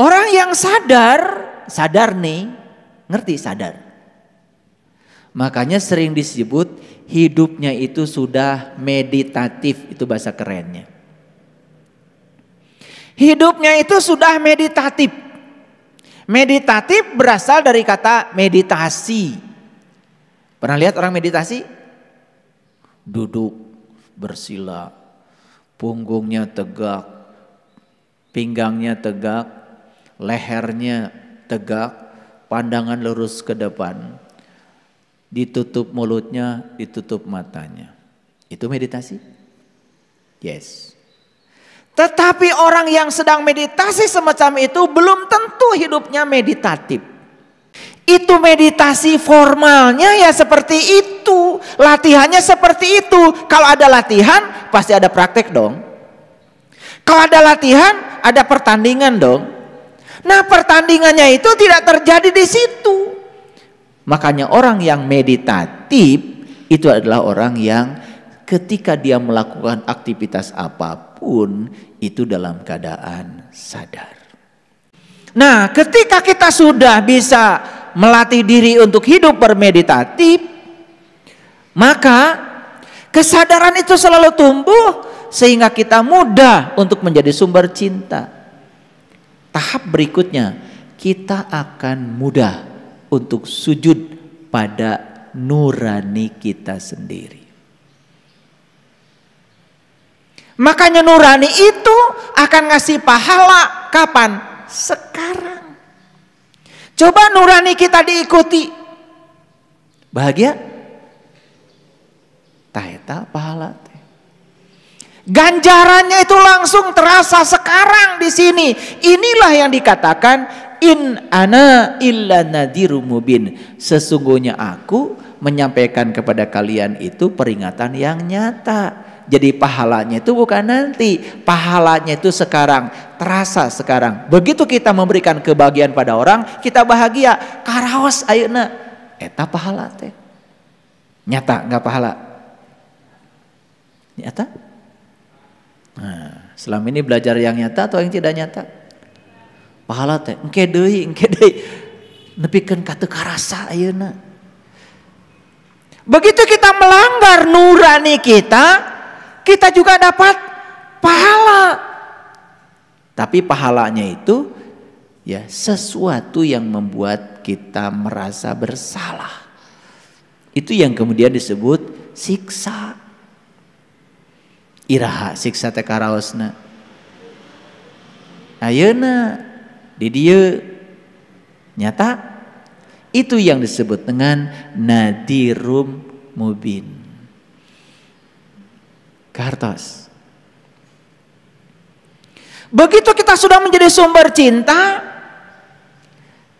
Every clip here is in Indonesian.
Orang yang sadar nih, ngerti sadar. Makanya sering disebut hidupnya itu sudah meditatif, itu bahasa kerennya. Hidupnya itu sudah meditatif. Meditatif berasal dari kata meditasi. Pernah lihat orang meditasi? Duduk, bersila, punggungnya tegak, pinggangnya tegak, lehernya tegak, pandangan lurus ke depan, ditutup mulutnya, ditutup matanya. Itu meditasi? Yes. Tetapi orang yang sedang meditasi semacam itu belum tentu hidupnya meditatif. Itu meditasi formalnya ya seperti itu, latihannya seperti itu. Kalau ada latihan pasti ada praktek dong. Kalau ada latihan ada pertandingan dong. Nah, pertandingannya itu tidak terjadi di situ. Makanya orang yang meditatif itu adalah orang yang ketika dia melakukan aktivitas apapun itu dalam keadaan sadar. Nah, ketika kita sudah bisa melatih diri untuk hidup bermeditatif, maka kesadaran itu selalu tumbuh sehingga kita mudah untuk menjadi sumber cinta. Tahap berikutnya, kita akan mudah untuk sujud pada nurani kita sendiri. Makanya nurani itu akan ngasih pahala kapan? Sekarang. Coba nurani kita diikuti. Bahagia? Taeta pahala. Ganjarannya itu langsung terasa sekarang di sini. Inilah yang dikatakan in ana illa nadhirum mubin. Sesungguhnya aku menyampaikan kepada kalian itu peringatan yang nyata. Jadi pahalanya itu bukan nanti, pahalanya itu sekarang, terasa sekarang. Begitu kita memberikan kebahagiaan pada orang, kita bahagia. Karaos ayeuna eta pahala teh. Nyata nggak pahala? Nyata? Nah, selama ini belajar yang nyata atau yang tidak nyata? Pahala teh engke deui nepikeun ka teu karasa ayeuna. Begitu kita melanggar nurani kita juga dapat pahala. Tapi pahalanya itu ya sesuatu yang membuat kita merasa bersalah. Itu yang kemudian disebut siksa. Iraha siksa teh karaosna. Ayeuna di dieu nyata itu yang disebut dengan nadhirum mubin. Kartos. Begitu kita sudah menjadi sumber cinta,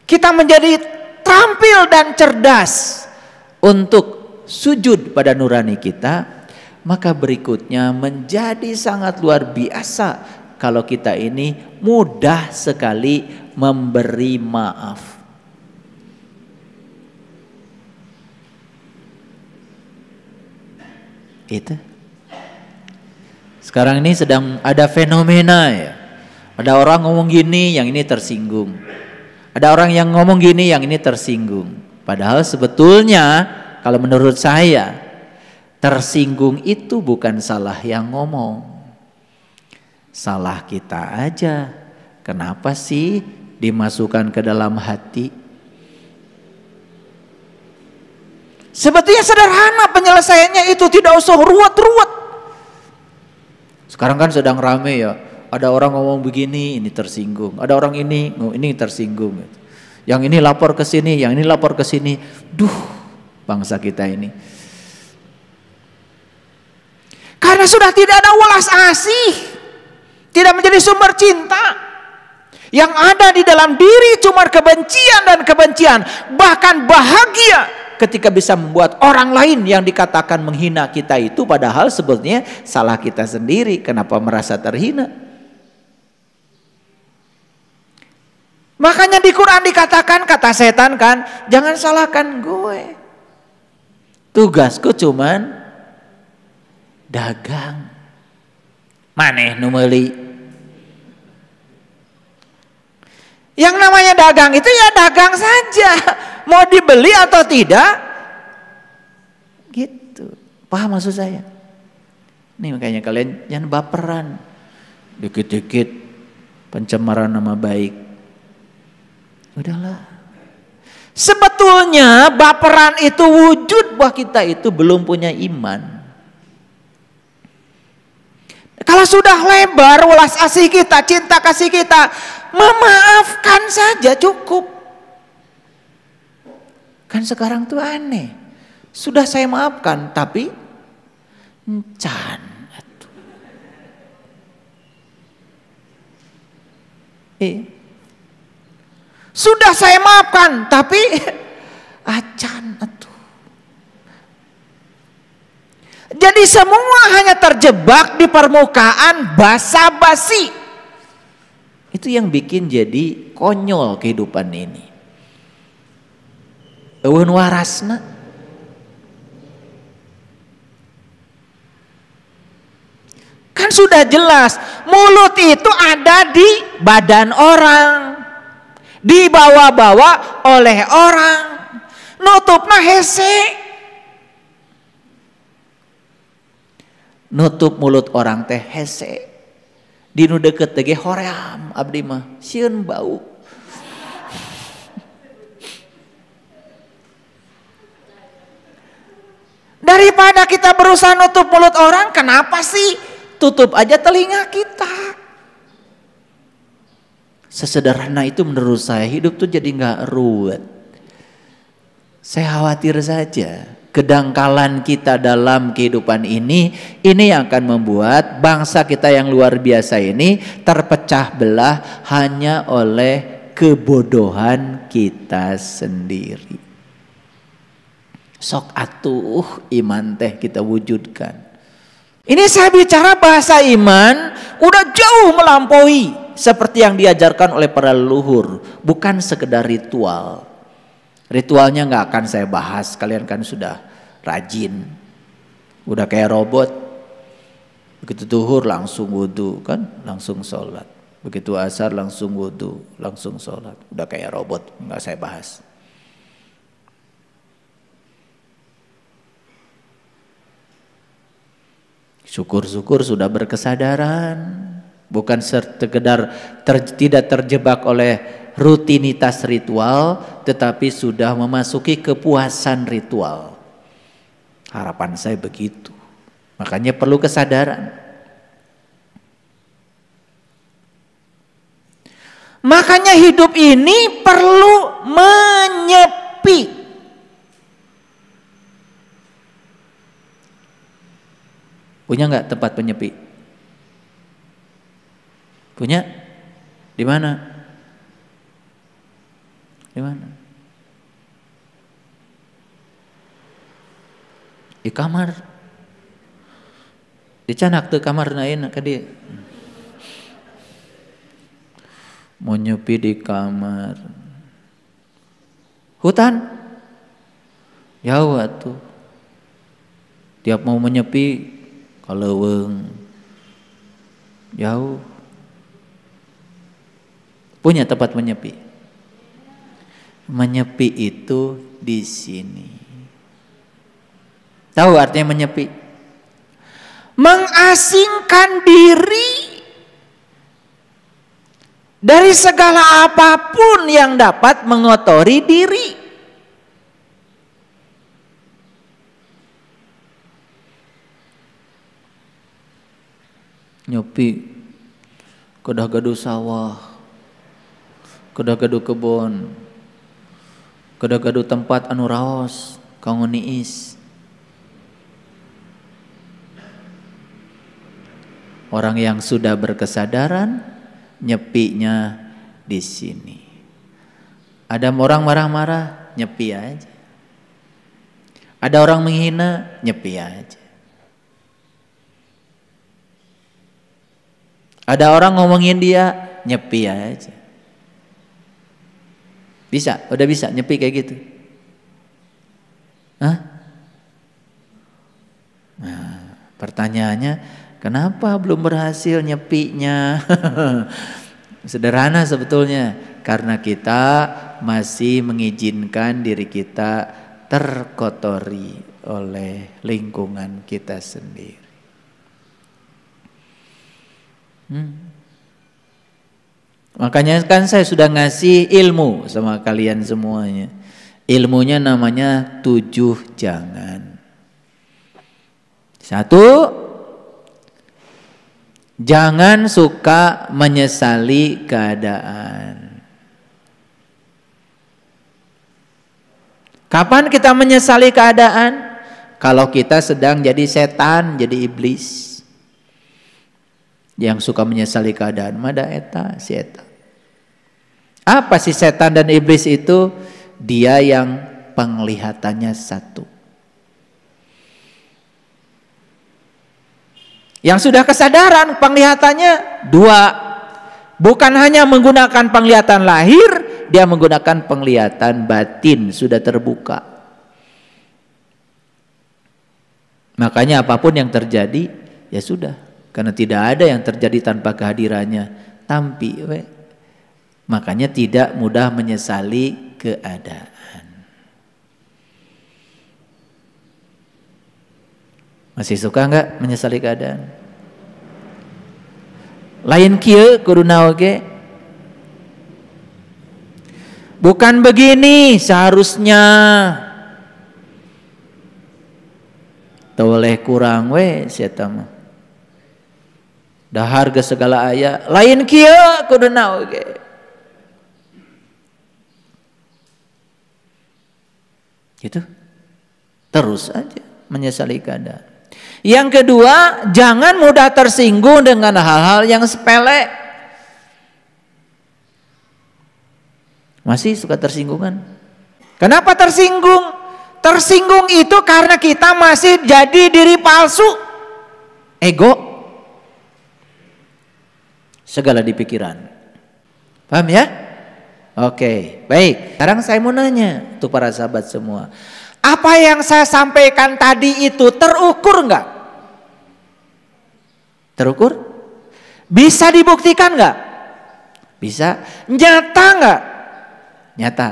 kita menjadi terampil dan cerdas untuk sujud pada nurani kita, maka berikutnya menjadi sangat luar biasa kalau kita ini mudah sekali memberi maaf. Itu. Sekarang ini sedang ada fenomena ya. Ada orang ngomong gini, yang ini tersinggung. Ada orang yang ngomong gini, yang ini tersinggung. Padahal sebetulnya kalau menurut saya tersinggung itu bukan salah yang ngomong. Salah kita aja. Kenapa sih dimasukkan ke dalam hati? Sebetulnya sederhana penyelesaiannya itu, tidak usah ruwet-ruwet. Sekarang kan sedang rame ya, ada orang ngomong begini, ini tersinggung. Ada orang ini tersinggung. Yang ini lapor ke sini, yang ini lapor ke sini. Duh, bangsa kita ini. Karena sudah tidak ada welas asih, tidak menjadi sumber cinta. Yang ada di dalam diri cuma kebencian dan kebencian. Bahkan bahagia ketika bisa membuat orang lain yang dikatakan menghina kita itu, padahal sebetulnya salah kita sendiri. Kenapa merasa terhina? Makanya di Quran dikatakan, kata setan kan, jangan salahkan gue. Tugasku cuman dagang. Maneh nu meuli. Yang namanya dagang itu ya dagang saja, mau dibeli atau tidak, gitu. Paham maksud saya? Nih makanya kalian jangan baperan, dikit-dikit pencemaran nama baik. Udahlah. Sebetulnya baperan itu wujud bahwa kita itu belum punya iman. Kalau sudah lebar welas asih kita, cinta kasih kita, memaafkan saja cukup. Kan sekarang tuh aneh. Sudah saya maafkan tapi encan. Sudah saya maafkan tapi acan atuh. Jadi semua hanya terjebak di permukaan basa-basi. Itu yang bikin jadi konyol kehidupan ini. Eueun warasna. Kan sudah jelas mulut itu ada di badan orang, dibawa-bawa oleh orang, nutupna hese. Nutup mulut orang teh hese, dinu deket teh hoream abdi mah sieun bau. Daripada kita berusaha nutup mulut orang, kenapa sih tutup aja telinga kita? Sesederhana itu menurut saya, hidup tuh jadi nggak ruwet. Saya khawatir saja kedangkalan kita dalam kehidupan ini yang akan membuat bangsa kita yang luar biasa ini terpecah belah hanya oleh kebodohan kita sendiri. Sok atuh iman teh kita wujudkan. Ini saya bicara bahasa iman udah jauh melampaui seperti yang diajarkan oleh para leluhur, bukan sekedar ritual. Ritualnya nggak akan saya bahas, kalian kan sudah rajin, udah kayak robot. Begitu zuhur langsung wudu kan, langsung sholat. Begitu asar langsung wudu, langsung sholat. Udah kayak robot, nggak saya bahas. Syukur-syukur sudah berkesadaran, bukan sekedar tidak terjebak oleh rutinitas ritual, tetapi sudah memasuki kepuasan ritual. Harapan saya begitu. Makanya perlu kesadaran. Makanya hidup ini perlu menyepi. Punya nggak tempat penyepi? Punya? Di mana? Di mana? Di kamar. Dicanak tuh kamar nain ke dia. Mau nyepi di kamar. Hutan? Jauh atuh. Tiap mau menyepi kaleuweung. Jauh. Punya tempat menyepi. Menyepi itu di sini. Tahu artinya menyepi? Mengasingkan diri dari segala apapun yang dapat mengotori diri. Nyepi kedah gaduh sawah, kedah gaduh kebon, kedah gaduh tempat anu raos kanggo niis. Orang yang sudah berkesadaran nyepinya di sini. Ada orang marah-marah, nyepi aja. Ada orang menghina, nyepi aja. Ada orang ngomongin dia, nyepi aja. Bisa, udah bisa nyepi kayak gitu. Hah? Nah, pertanyaannya, kenapa belum berhasil nyepinya? Sederhana sebetulnya, Karena kita masih mengizinkan diri kita terkotori oleh lingkungan kita sendiri. Makanya kan saya sudah ngasih ilmu sama kalian semuanya. Ilmunya namanya 7 jangan. 1, jangan suka menyesali keadaan. Kapan kita menyesali keadaan? Kalau kita sedang jadi setan, jadi iblis. Yang suka menyesali keadaan, mada eta, si eta. Apa sih setan dan iblis itu? Dia yang penglihatannya 1. Yang sudah kesadaran penglihatannya 2. Bukan hanya menggunakan penglihatan lahir, dia menggunakan penglihatan batin, sudah terbuka. Makanya apapun yang terjadi, ya sudah. Karena tidak ada yang terjadi tanpa kehadirannya. Tampi we. Makanya tidak mudah menyesali keadaan. Masih suka enggak menyesali keadaan? Lain kieu kuduna oge. Bukan begini seharusnya. Toleh kurang we sieta mah. Dahar ge segala aya, lain kieu kuduna oge. Gitu. Terus aja menyesali keadaan. Yang kedua, jangan mudah tersinggung dengan hal-hal yang sepele. Masih suka tersinggungan? Kenapa tersinggung? Tersinggung itu karena kita masih jadi diri palsu. Ego. Segala di pikiran. Paham ya? Oke, baik. Sekarang saya mau nanya untuk para sahabat semua. Apa yang saya sampaikan tadi itu terukur enggak? Terukur? Bisa dibuktikan enggak? Bisa. Nyata enggak? Nyata.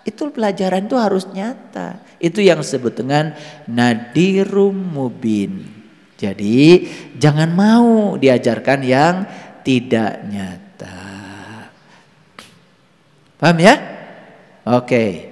Itu pelajaran itu harus nyata. Itu yang disebut dengan nadirum mubin. Jadi jangan mau diajarkan yang tidak nyata. Paham ya? Oke.